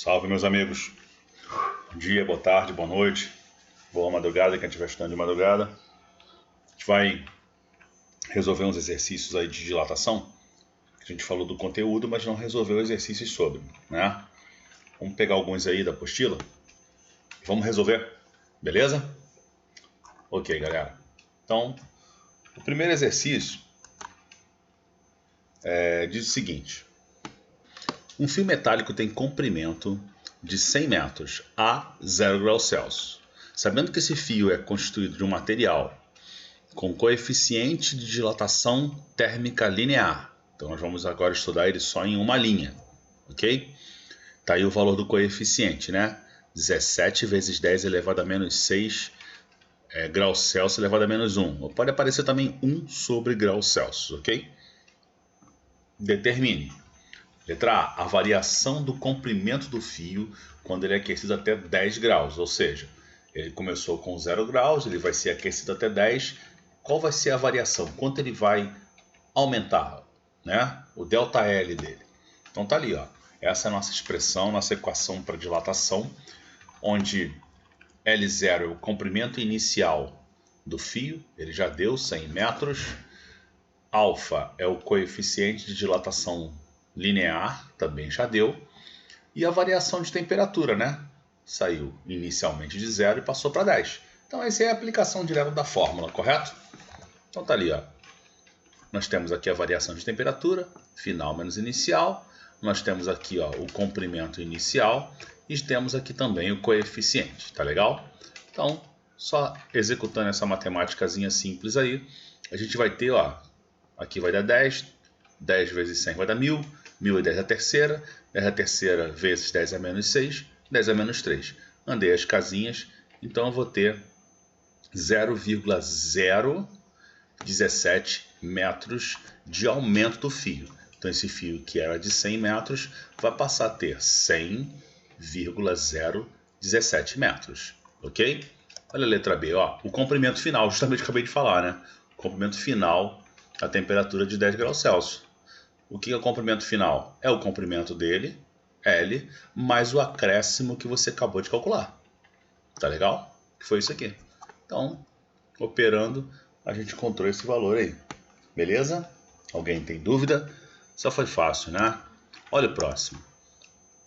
Salve, meus amigos. Bom dia, boa tarde, boa noite, boa madrugada, quem estiver estudando de madrugada. A gente vai resolver uns exercícios aí de dilatação. A gente falou do conteúdo, mas não resolveu exercícios sobre, né? Vamos pegar alguns aí da apostila. Vamos resolver, beleza? Ok, galera. Então, o primeiro exercício diz o seguinte. Um fio metálico tem comprimento de 100 metros a 0 graus Celsius. Sabendo que esse fio é constituído de um material com coeficiente de dilatação térmica linear. Então nós vamos agora estudar ele só em uma linha, ok? Tá aí o valor do coeficiente, né? 17 vezes 10 elevado a menos 6 graus Celsius elevado a menos 1. Ou pode aparecer também 1 sobre graus Celsius, ok? Determine. Letra A, a variação do comprimento do fio quando ele é aquecido até 10 graus, ou seja, ele começou com 0 graus, ele vai ser aquecido até 10. Qual vai ser a variação? Quanto ele vai aumentar, né? O ΔL dele. Então tá ali, ó. Essa é a nossa expressão, nossa equação para dilatação, onde L0 é o comprimento inicial do fio, ele já deu 100 metros. Alfa é o coeficiente de dilatação linear, também já deu. E a variação de temperatura, né? Saiu inicialmente de 0 e passou para 10. Então essa é a aplicação direta da fórmula, correto? Então tá ali, ó. Nós temos aqui a variação de temperatura, final menos inicial. Nós temos aqui, ó, o comprimento inicial e temos aqui também o coeficiente, tá legal? Então, só executando essa matemáticazinha simples aí, a gente vai ter, ó, aqui vai dar 10, 10 vezes 100 vai dar 1000, 1000 é 10 a terceira, 10 a terceira vezes 10 a menos 6, 10 a menos 3. Andei as casinhas, então eu vou ter 0,017 metros de aumento do fio. Então esse fio que era de 100 metros vai passar a ter 100,017 metros, ok? Olha a letra B, ó, o comprimento final, justamente acabei de falar, né? O comprimento final, a temperatura de 10 graus Celsius. O que é o comprimento final? É o comprimento dele, L, mais o acréscimo que você acabou de calcular. Tá legal? Foi isso aqui. Então, operando, a gente encontrou esse valor aí. Beleza? Alguém tem dúvida? Só foi fácil, né? Olha o próximo.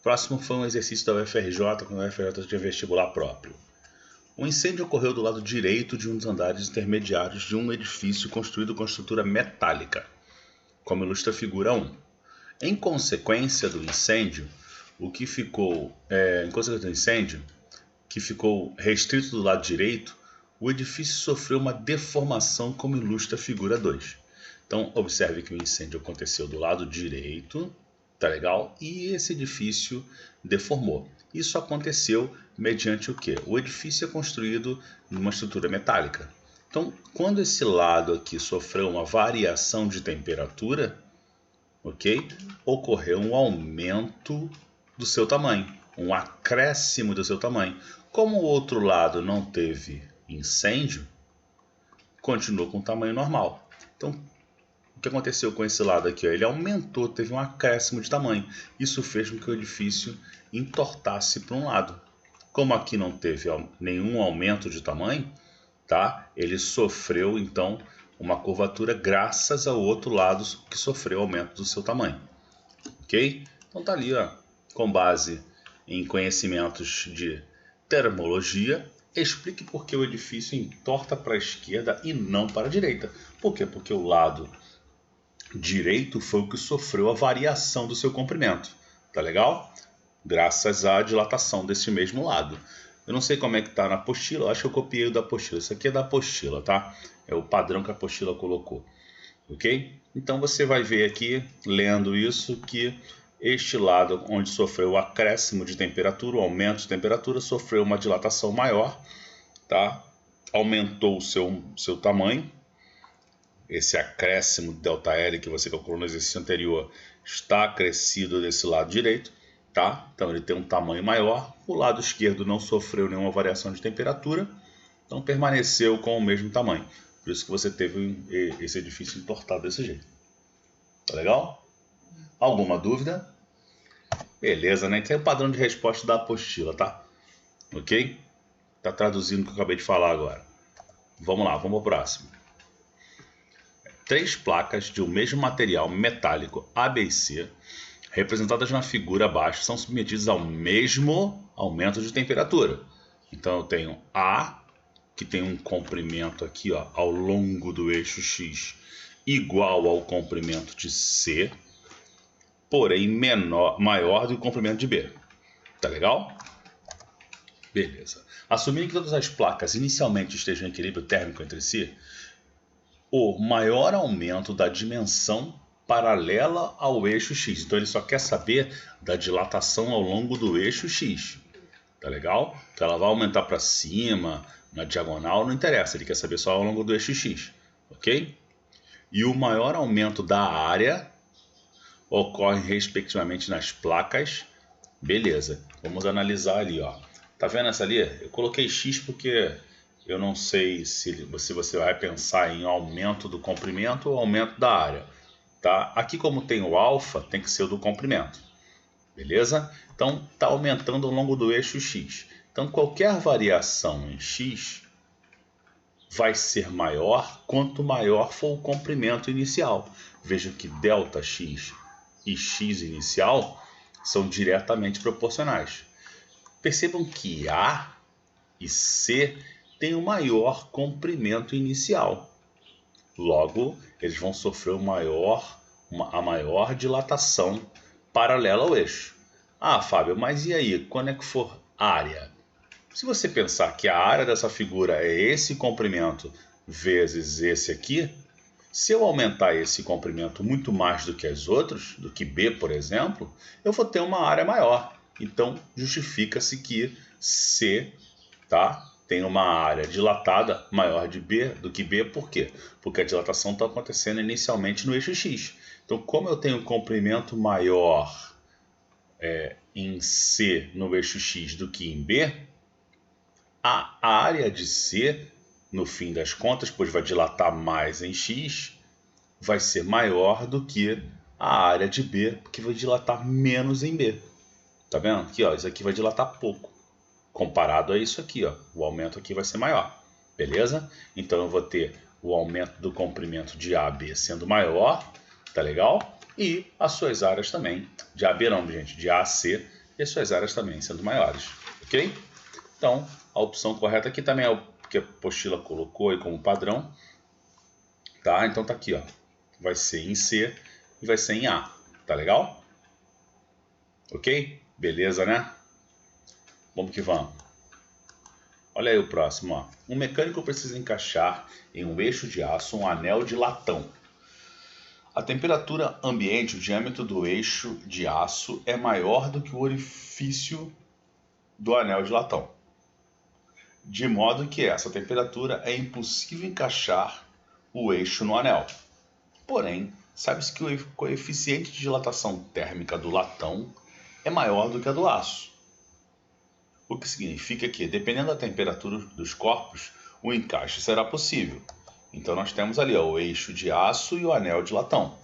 O próximo foi um exercício da UFRJ, quando a UFRJ tinha vestibular próprio. Um incêndio ocorreu do lado direito de um dos andares intermediários de um edifício construído com estrutura metálica, como ilustra a figura 1. Em consequência do incêndio, que ficou restrito do lado direito, o edifício sofreu uma deformação, como ilustra a figura 2. Então, observe que o incêndio aconteceu do lado direito, tá legal? E esse edifício deformou. Isso aconteceu mediante o quê? O edifício é construído numa estrutura metálica. Então, quando esse lado aqui sofreu uma variação de temperatura, ok? Ocorreu um aumento do seu tamanho, um acréscimo do seu tamanho. Como o outro lado não teve incêndio, continuou com o tamanho normal. Então, o que aconteceu com esse lado aqui? Ó? Ele aumentou, teve um acréscimo de tamanho. Isso fez com que o edifício entortasse para um lado. Como aqui não teve nenhum aumento de tamanho, tá? Ele sofreu, então, uma curvatura graças ao outro lado que sofreu aumento do seu tamanho. Ok? Então tá ali, ó, com base em conhecimentos de termologia, explique por que o edifício entorta para a esquerda e não para a direita. Por quê? Porque o lado direito foi o que sofreu a variação do seu comprimento. Tá legal? Graças à dilatação desse mesmo lado. Eu não sei como é que está na apostila, eu acho que eu copiei o da apostila. Isso aqui é da apostila, tá? É o padrão que a apostila colocou. Ok? Então você vai ver aqui, lendo isso, que este lado onde sofreu o acréscimo de temperatura, o aumento de temperatura, sofreu uma dilatação maior, tá? Aumentou o seu tamanho. Esse acréscimo de ΔL que você calculou no exercício anterior está acrescido desse lado direito, tá? Então ele tem um tamanho maior. O lado esquerdo não sofreu nenhuma variação de temperatura, então permaneceu com o mesmo tamanho. Por isso que você teve esse edifício entortado desse jeito. Tá legal? Alguma dúvida? Beleza, né? Esse é o padrão de resposta da apostila, tá? Ok? Tá traduzindo o que eu acabei de falar agora. Vamos lá, vamos ao próximo. 3 placas de um mesmo material metálico A, B e C, representadas na figura abaixo, são submetidas ao mesmo aumento de temperatura. Então eu tenho A, que tem um comprimento aqui, ó, ao longo do eixo X, igual ao comprimento de C, porém maior do que o comprimento de B. Tá legal? Beleza. Assumindo que todas as placas inicialmente estejam em equilíbrio térmico entre si, o maior aumento da dimensão paralela ao eixo X. Então ele só quer saber da dilatação ao longo do eixo X. Tá legal? Então ela vai aumentar para cima, na diagonal, não interessa. Ele quer saber só ao longo do eixo X. Ok? E o maior aumento da área ocorre respectivamente nas placas. Beleza. Vamos analisar ali, ó. Tá vendo essa ali? Eu coloquei X porque eu não sei se você vai pensar em aumento do comprimento ou aumento da área. Tá? Aqui, como tem o alfa, tem que ser o do comprimento. Beleza? Então, está aumentando ao longo do eixo X. Então, qualquer variação em X vai ser maior quanto maior for o comprimento inicial. Veja que ΔX e X inicial são diretamente proporcionais. Percebam que A e C têm o maior comprimento inicial. Logo, eles vão sofrer a maior dilatação paralela ao eixo. Ah, Fábio, mas e aí, quando é que for área? Se você pensar que a área dessa figura é esse comprimento vezes esse aqui, se eu aumentar esse comprimento muito mais do que as outras, do que B, por exemplo, eu vou ter uma área maior. Então, justifica-se que C, tá, tem uma área dilatada maior de B do que B, por quê? Porque a dilatação está acontecendo inicialmente no eixo X. Então, como eu tenho um comprimento maior em C no eixo X do que em B, a área de C, no fim das contas, pois vai dilatar mais em X, vai ser maior do que a área de B, porque vai dilatar menos em B. Tá vendo? Aqui, ó, isso aqui vai dilatar pouco. Comparado a isso aqui, ó, o aumento aqui vai ser maior. Beleza? Então eu vou ter o aumento do comprimento de AB sendo maior, tá legal? E as suas áreas também, de AB não, gente, de A a C, e as suas áreas também sendo maiores, ok? Então, a opção correta aqui também é o que a apostila colocou aí como padrão, tá? Então tá aqui, ó, vai ser em C e vai ser em A, tá legal? Ok? Beleza, né? Vamos que vamos. Olha aí o próximo, ó. Um mecânico precisa encaixar em um eixo de aço um anel de latão. A temperatura ambiente, o diâmetro do eixo de aço é maior do que o orifício do anel de latão, de modo que essa temperatura é impossível encaixar o eixo no anel. Porém, sabe-se que o coeficiente de dilatação térmica do latão é maior do que a do aço. O que significa que, dependendo da temperatura dos corpos, o encaixe será possível. Então nós temos ali, ó, o eixo de aço e o anel de latão.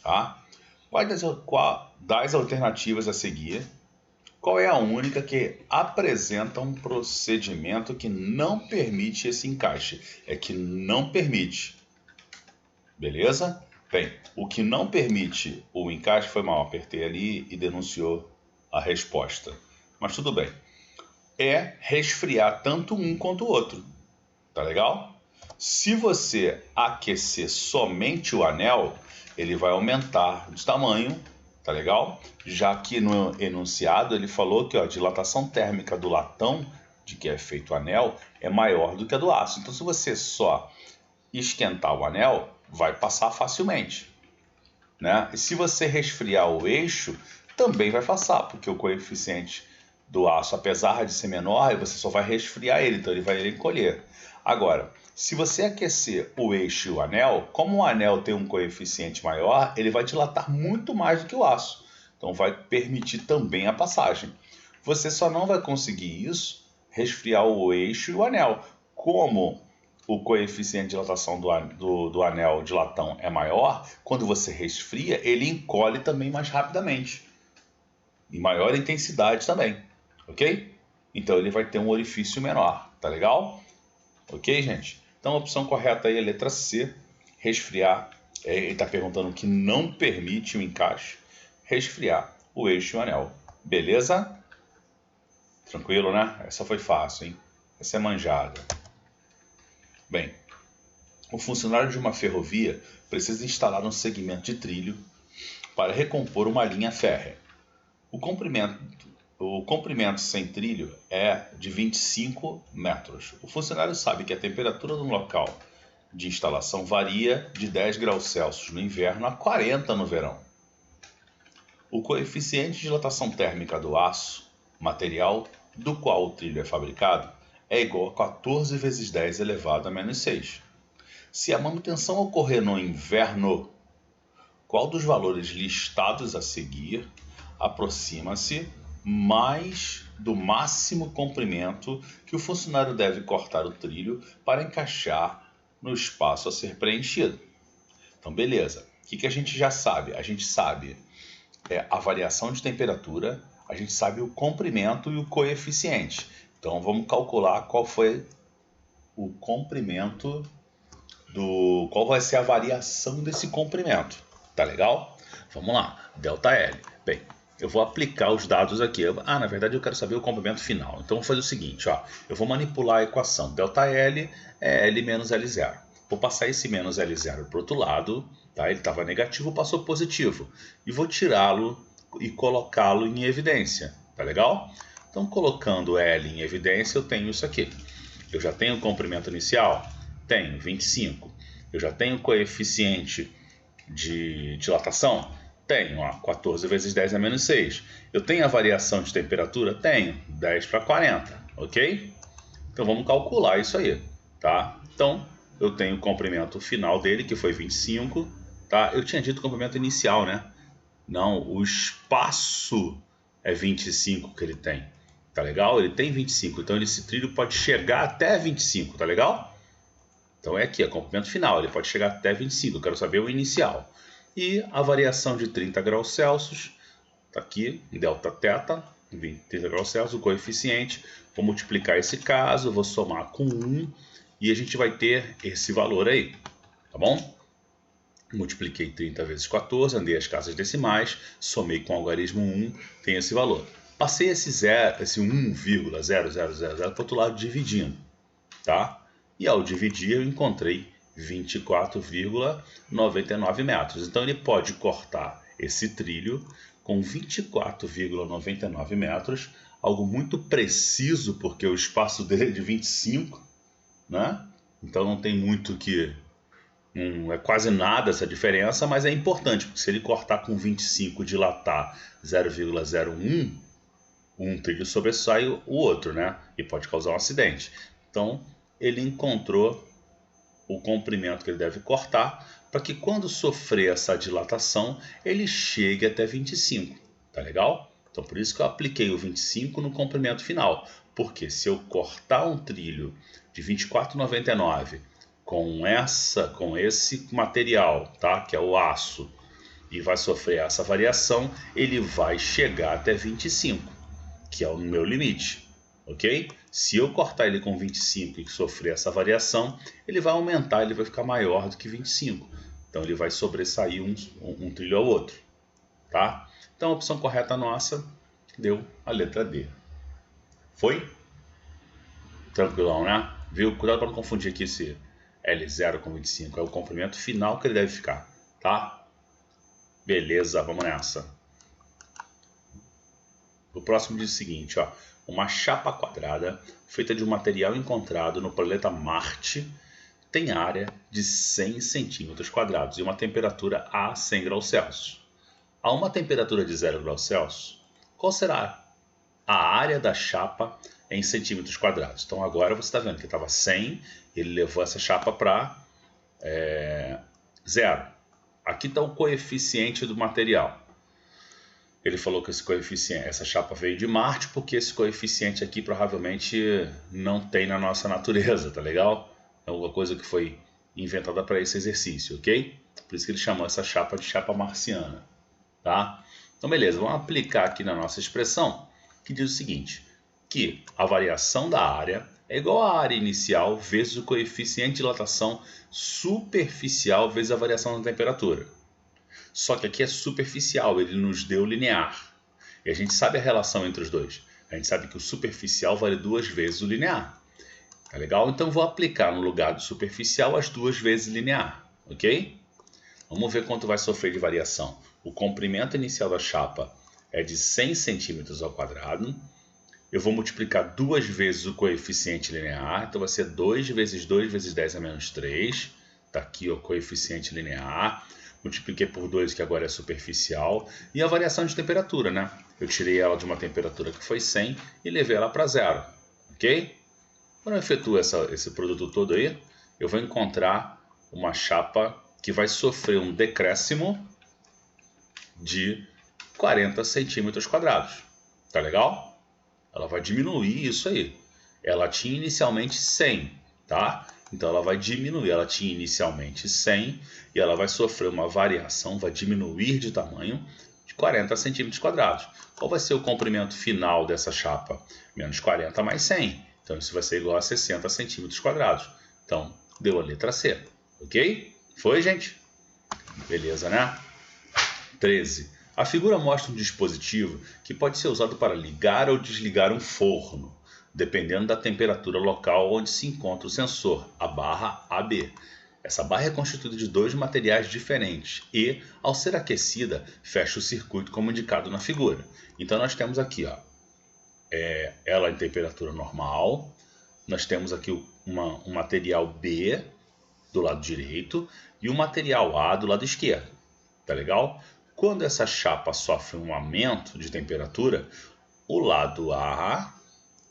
Tá? Qual das alternativas a seguir, qual é a única que apresenta um procedimento que não permite esse encaixe? É que não permite. Beleza? Bem, o que não permite o encaixe foi mal. Apertei ali e denunciou a resposta. Mas tudo bem. É resfriar tanto um quanto o outro. Tá legal? Se você aquecer somente o anel, ele vai aumentar de tamanho, tá legal? Já que no enunciado ele falou que ó, a dilatação térmica do latão, de que é feito o anel, é maior do que a do aço. Então, se você só esquentar o anel, vai passar facilmente, né? E se você resfriar o eixo, também vai passar, porque o coeficiente do aço, apesar de ser menor, você só vai resfriar ele, então ele vai encolher. Agora, se você aquecer o eixo e o anel, como o anel tem um coeficiente maior, ele vai dilatar muito mais do que o aço. Então vai permitir também a passagem. Você só não vai conseguir isso resfriar o eixo e o anel. Como o coeficiente de dilatação do anel de latão é maior, quando você resfria, ele encolhe também mais rapidamente. e maior intensidade também, ok? Então ele vai ter um orifício menor, tá legal? Ok, gente? Então a opção correta aí é a letra C, resfriar. Ele está perguntando o que não permite o encaixe, resfriar o eixo e o anel. Beleza? Tranquilo, né? Essa foi fácil, hein? Essa é manjada. Bem, o funcionário de uma ferrovia precisa instalar um segmento de trilho para recompor uma linha férrea. O comprimento sem trilho é de 25 metros. O funcionário sabe que a temperatura no local de instalação varia de 10 graus Celsius no inverno a 40 no verão. O coeficiente de dilatação térmica do aço, material do qual o trilho é fabricado, é igual a 14 vezes 10 elevado a menos 6. Se a manutenção ocorrer no inverno, qual dos valores listados a seguir aproxima-se mais do máximo comprimento que o funcionário deve cortar o trilho para encaixar no espaço a ser preenchido? Então, beleza. O que a gente já sabe? A gente sabe a variação de temperatura, a gente sabe o comprimento e o coeficiente. Então, vamos calcular qual foi o comprimento qual vai ser a variação desse comprimento. Tá legal? Vamos lá. ΔL. Bem, eu vou aplicar os dados aqui. Na verdade eu quero saber o comprimento final. Então vou fazer o seguinte, ó. Eu vou manipular a equação. ΔL é L menos L0. Vou passar esse menos L0 para o outro lado. Tá? Ele estava negativo, passou positivo. E vou tirá-lo e colocá-lo em evidência. Tá legal? Então colocando L em evidência eu tenho isso aqui. Eu já tenho o comprimento inicial? Tenho, 25. Eu já tenho o coeficiente de dilatação? Tenho, 14 vezes 10 é menos 6. Eu tenho a variação de temperatura? Tenho, 10 para 40, ok? Então vamos calcular isso aí, tá? Então eu tenho o comprimento final dele, que foi 25, tá? Eu tinha dito o comprimento inicial, né? Não, o espaço é 25 que ele tem, tá legal? Ele tem 25, então esse trilho pode chegar até 25, tá legal? Então é aqui, comprimento final, ele pode chegar até 25, eu quero saber o inicial. E a variação de 30 graus Celsius, está aqui, Δθ, 30 graus Celsius, o coeficiente. Vou multiplicar esse caso, vou somar com 1 e a gente vai ter esse valor aí, tá bom? Multipliquei 30 vezes 14, andei as casas decimais, somei com o algarismo 1, tem esse valor. Passei esse 1,0000 para o outro lado dividindo, tá? E ao dividir eu encontrei 24,99 metros. Então ele pode cortar esse trilho com 24,99 metros, algo muito preciso, porque o espaço dele é de 25, né? Então não tem muito que... é quase nada essa diferença, mas é importante, porque se ele cortar com 25 e dilatar 0,01, um trilho sobressai o outro, né? E pode causar um acidente. Então ele encontrou o comprimento que ele deve cortar para que quando sofrer essa dilatação ele chegue até 25, tá legal? Então por isso que eu apliquei o 25 no comprimento final, porque se eu cortar um trilho de 24,99 com esse material, tá? Que é o aço, e vai sofrer essa variação, ele vai chegar até 25, que é o meu limite. Ok? Se eu cortar ele com 25 e sofrer essa variação, ele vai aumentar, ele vai ficar maior do que 25. Então ele vai sobressair um trilho ao outro. Tá? Então a opção correta nossa deu a letra D. Foi? Tranquilão, né? Viu? Cuidado para não confundir aqui esse L0 com 25. É o comprimento final que ele deve ficar. Tá? Beleza, vamos nessa. O próximo diz o seguinte, ó. Uma chapa quadrada feita de um material encontrado no planeta Marte tem área de 100 centímetros quadrados e uma temperatura a 100 graus Celsius. A uma temperatura de 0 graus Celsius, qual será a área da chapa em centímetros quadrados? Então agora você está vendo que estava 100, ele levou essa chapa para 0. Aqui está o coeficiente do material. Ele falou que esse coeficiente, essa chapa veio de Marte, porque esse coeficiente aqui provavelmente não tem na nossa natureza, tá legal? É alguma coisa que foi inventada para esse exercício, ok? Por isso que ele chamou essa chapa de chapa marciana, tá? Então, beleza, vamos aplicar aqui na nossa expressão, que diz o seguinte, que a variação da área é igual à área inicial vezes o coeficiente de dilatação superficial vezes a variação da temperatura. Só que aqui é superficial, ele nos deu linear. E a gente sabe a relação entre os dois. A gente sabe que o superficial vale 2 vezes o linear. Tá legal? Então vou aplicar no lugar do superficial as 2 vezes linear, ok? Vamos ver quanto vai sofrer de variação. O comprimento inicial da chapa é de 100 centímetros ao quadrado. Eu vou multiplicar 2 vezes o coeficiente linear, então vai ser 2 vezes 2 vezes 10 a menos 3. Está aqui o coeficiente linear. Multipliquei por 2, que agora é superficial. E a variação de temperatura, né? Eu tirei ela de uma temperatura que foi 100 e levei ela para 0, ok? Quando eu efetuo esse produto todo aí, eu vou encontrar uma chapa que vai sofrer um decréscimo de 40 centímetros quadrados. Tá legal? Ela vai diminuir isso aí. Ela tinha inicialmente 100, tá? Então ela vai diminuir. Ela tinha inicialmente 100 e ela vai sofrer uma variação, vai diminuir de tamanho de 40 centímetros quadrados. Qual vai ser o comprimento final dessa chapa? Menos 40 mais 100. Então isso vai ser igual a 60 centímetros quadrados. Então deu a letra C. Ok? Foi, gente? Beleza, né? 13. A figura mostra um dispositivo que pode ser usado para ligar ou desligar um forno, dependendo da temperatura local onde se encontra o sensor, a barra AB. Essa barra é constituída de 2 materiais diferentes e, ao ser aquecida, fecha o circuito como indicado na figura. Então nós temos aqui, ó, ela em temperatura normal, nós temos aqui um material B do lado direito e um material A do lado esquerdo. Tá legal? Quando essa chapa sofre um aumento de temperatura, o lado A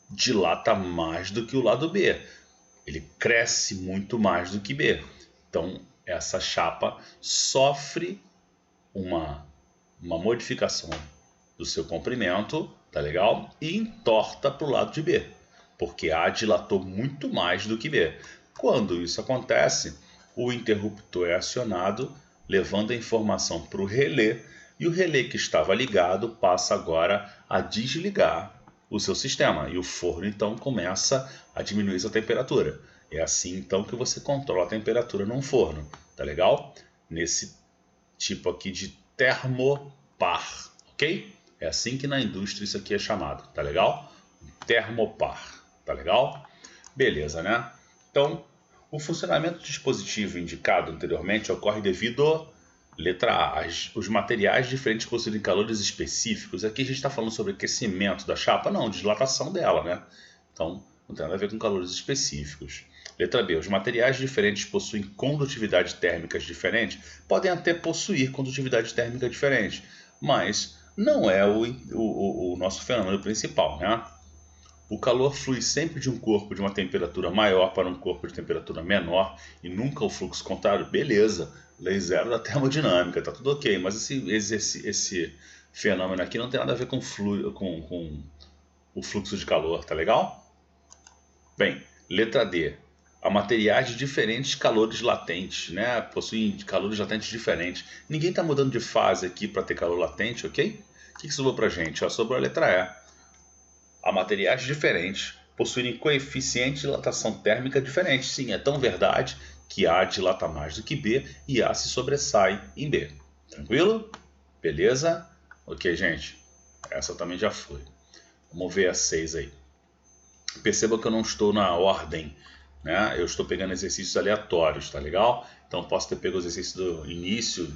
dilata mais do que o lado B. Ele cresce muito mais do que B. Então, essa chapa sofre uma modificação do seu comprimento, tá legal? E entorta para o lado de B, porque A dilatou muito mais do que B. Quando isso acontece, o interruptor é acionado, levando a informação para o relé, e o relé que estava ligado passa agora a desligar o seu sistema, e o forno então começa a diminuir sua temperatura. É assim então que você controla a temperatura num forno, tá legal? Nesse tipo aqui de termopar, ok? É assim que na indústria isso aqui é chamado, tá legal? Termopar, tá legal? Beleza, né? Então, o funcionamento do dispositivo indicado anteriormente ocorre devido, letra A, os materiais diferentes possuem calores específicos. Aqui a gente está falando sobre aquecimento da chapa, não, dilatação dela, né? Então, não tem nada a ver com calores específicos. Letra B, os materiais diferentes possuem condutividade térmicas diferentes, podem até possuir condutividade térmica diferente, mas não é o nosso fenômeno principal, né? O calor flui sempre de um corpo de uma temperatura maior para um corpo de temperatura menor e nunca o fluxo contrário. Beleza, lei zero da termodinâmica, tá tudo ok, mas esse fenômeno aqui não tem nada a ver com o fluxo de calor, tá legal? Bem, letra D. Há materiais de diferentes calores latentes, né? Possuem calores latentes diferentes. Ninguém está mudando de fase aqui para ter calor latente, ok? O que sobrou para a gente? Sobrou a letra E. Há materiais diferentes, possuem coeficiente de dilatação térmica diferente. Sim, é tão verdade que A dilata mais do que B e A se sobressai em B. Tranquilo? Beleza? Ok, gente. Essa também já foi. Vamos ver a 6 aí. Perceba que eu não estou na ordem, né? Eu estou pegando exercícios aleatórios, tá legal? Então posso ter pego o exercício do início,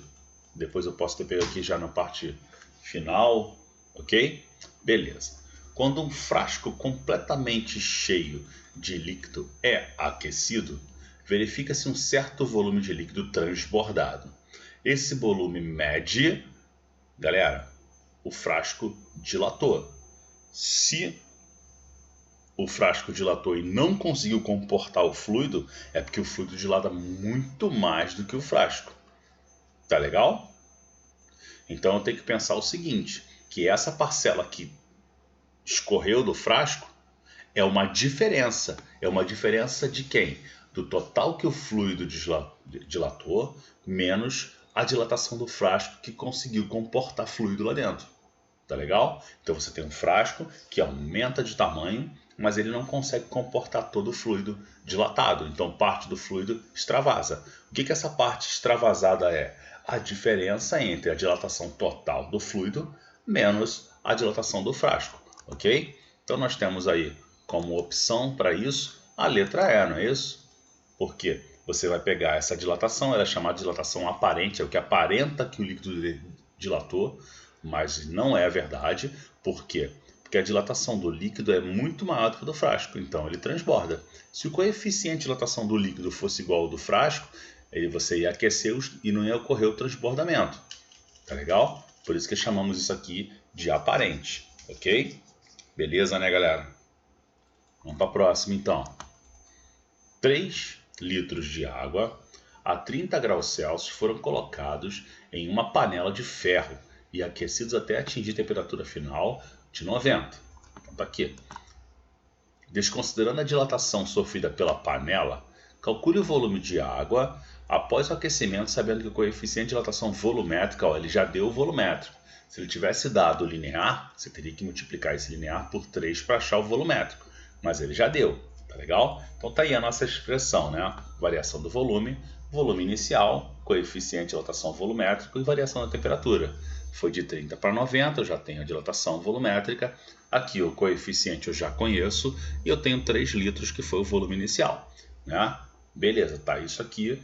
depois eu posso ter pego aqui já na parte final, ok? Beleza. Quando um frasco completamente cheio de líquido é aquecido, verifica-se um certo volume de líquido transbordado. Esse volume mede, galera, o frasco dilatou. Se o frasco dilatou e não conseguiu comportar o fluido, é porque o fluido dilata muito mais do que o frasco. Tá legal? Então eu tenho que pensar o seguinte, que essa parcela que escorreu do frasco é uma diferença. É uma diferença de quem? Do total que o fluido dilatou, menos a dilatação do frasco que conseguiu comportar fluido lá dentro. Tá legal? Então você tem um frasco que aumenta de tamanho, mas ele não consegue comportar todo o fluido dilatado. Então parte do fluido extravasa. O que essa parte extravasada é? A diferença entre a dilatação total do fluido menos a dilatação do frasco. Ok? Então nós temos aí como opção para isso a letra E, não é isso? Porque você vai pegar essa dilatação, ela é chamada de dilatação aparente, é o que aparenta que o líquido dilatou, mas não é a verdade. Por quê? Porque a dilatação do líquido é muito maior do que a do frasco, então ele transborda. Se o coeficiente de dilatação do líquido fosse igual ao do frasco, você ia aquecer e não ia ocorrer o transbordamento. Tá legal? Por isso que chamamos isso aqui de aparente, ok? Beleza, né, galera? Vamos para a próxima, então. 3 litros de água a 30 graus Celsius foram colocados em uma panela de ferro e aquecidos até atingir a temperatura final de 90. Então tá aqui. Desconsiderando a dilatação sofrida pela panela, calcule o volume de água após o aquecimento, sabendo que o coeficiente de dilatação volumétrica, ele já deu o volumétrico. Se ele tivesse dado linear, você teria que multiplicar esse linear por 3 para achar o volumétrico, mas ele já deu. Tá legal? Então tá aí a nossa expressão, né? Variação do volume, volume inicial, coeficiente de dilatação volumétrico e variação da temperatura. Foi de 30 para 90, eu já tenho a dilatação volumétrica. Aqui o coeficiente eu já conheço e eu tenho 3 litros, que foi o volume inicial, né? Beleza, tá isso aqui.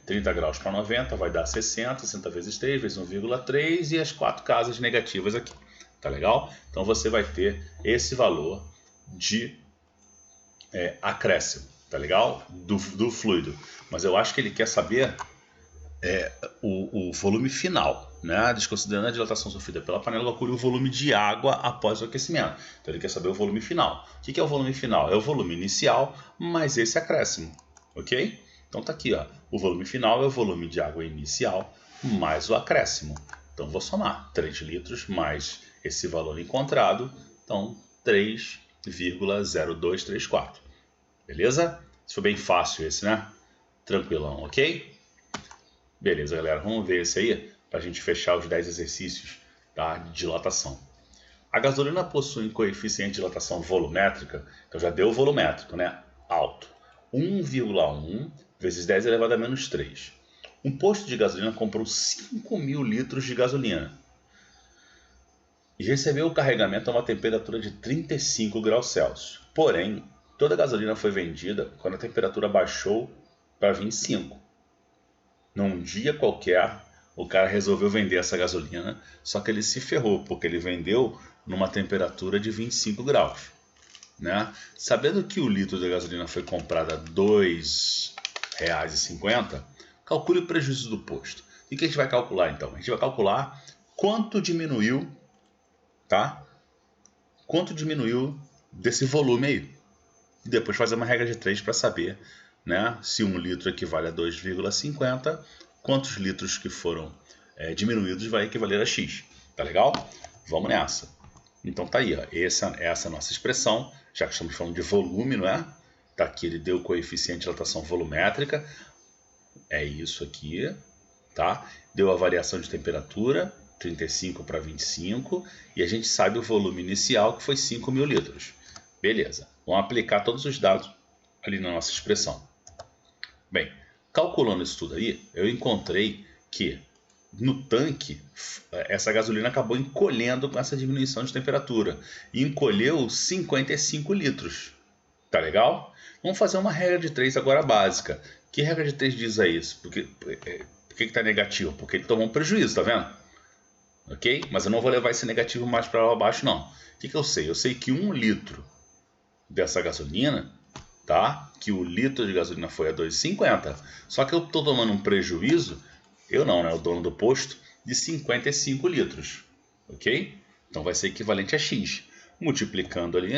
30 graus para 90 vai dar 60, 60 vezes 3 vezes 1,3 e as 4 casas negativas aqui. Tá legal? Então você vai ter esse valor de acréscimo, tá legal? Do fluido. Mas eu acho que ele quer saber o volume final, né? Desconsiderando a dilatação sofrida pela panela, calcule o volume de água após o aquecimento. Então ele quer saber o volume final. O que é o volume final? É o volume inicial mais esse acréscimo, ok? Então tá aqui, ó. O volume final é o volume de água inicial mais o acréscimo. Então vou somar 3 litros mais esse valor encontrado. Então 3,0234. Beleza? Isso foi bem fácil esse, né? Tranquilão, ok? Beleza, galera. Vamos ver esse aí para a gente fechar os 10 exercícios, tá, de dilatação. A gasolina possui um coeficiente de dilatação volumétrica, então já deu o volumétrico, né? Alto. 1,1 vezes 10 elevado a menos 3. Um posto de gasolina comprou 5.000 litros de gasolina e recebeu o carregamento a uma temperatura de 35 graus Celsius. Porém, toda a gasolina foi vendida quando a temperatura baixou para 25. Num dia qualquer, o cara resolveu vender essa gasolina, só que ele se ferrou, porque ele vendeu numa temperatura de 25 graus. Né? Sabendo que o litro da gasolina foi comprado a R$ 2,50, calcule o prejuízo do posto. O que a gente vai calcular então? A gente vai calcular quanto diminuiu, tá? Quanto diminuiu desse volume aí. E depois fazer uma regra de 3 para saber, né, se 1 litro equivale a 2,50, quantos litros que foram diminuídos vai equivaler a X. Tá legal? Vamos nessa. Então tá aí, ó. Essa é a nossa expressão, já que estamos falando de volume, não é? Tá aqui, ele deu o coeficiente de dilatação volumétrica. É isso aqui, tá? Deu a variação de temperatura, 35 para 25, e a gente sabe o volume inicial, que foi 5.000 litros. Beleza, vamos aplicar todos os dados ali na nossa expressão. Bem, calculando isso tudo aí, eu encontrei que no tanque, essa gasolina acabou encolhendo com essa diminuição de temperatura. E encolheu 55 litros. Tá legal? Vamos fazer uma regra de 3 agora básica. Que regra de 3 diz a isso? Por que está negativo? Porque ele tomou um prejuízo, tá vendo? Ok? Mas eu não vou levar esse negativo mais para lá abaixo, não. O que eu sei? Eu sei que 1 litro dessa gasolina, tá? Que o litro de gasolina foi a 2,50. Só que eu estou tomando um prejuízo, eu não, né? O dono do posto, de 55 litros. Ok? Então vai ser equivalente a X. Multiplicando ali,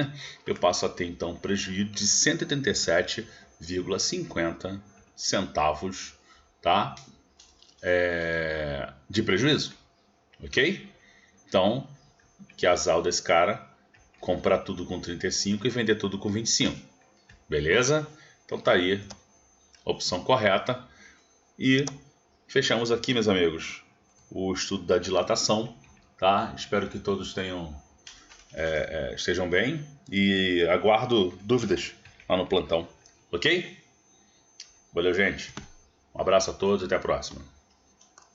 eu passo a ter então um prejuízo de 137,50 centavos, tá? De prejuízo. Ok? Então, que azar desse cara comprar tudo com 35 e vender tudo com 25. Beleza? Então tá aí a opção correta. E fechamos aqui, meus amigos, o estudo da dilatação, tá? tá? Espero que todos estejam bem e aguardo dúvidas lá no plantão, ok? Valeu, gente. Um abraço a todos e até a próxima.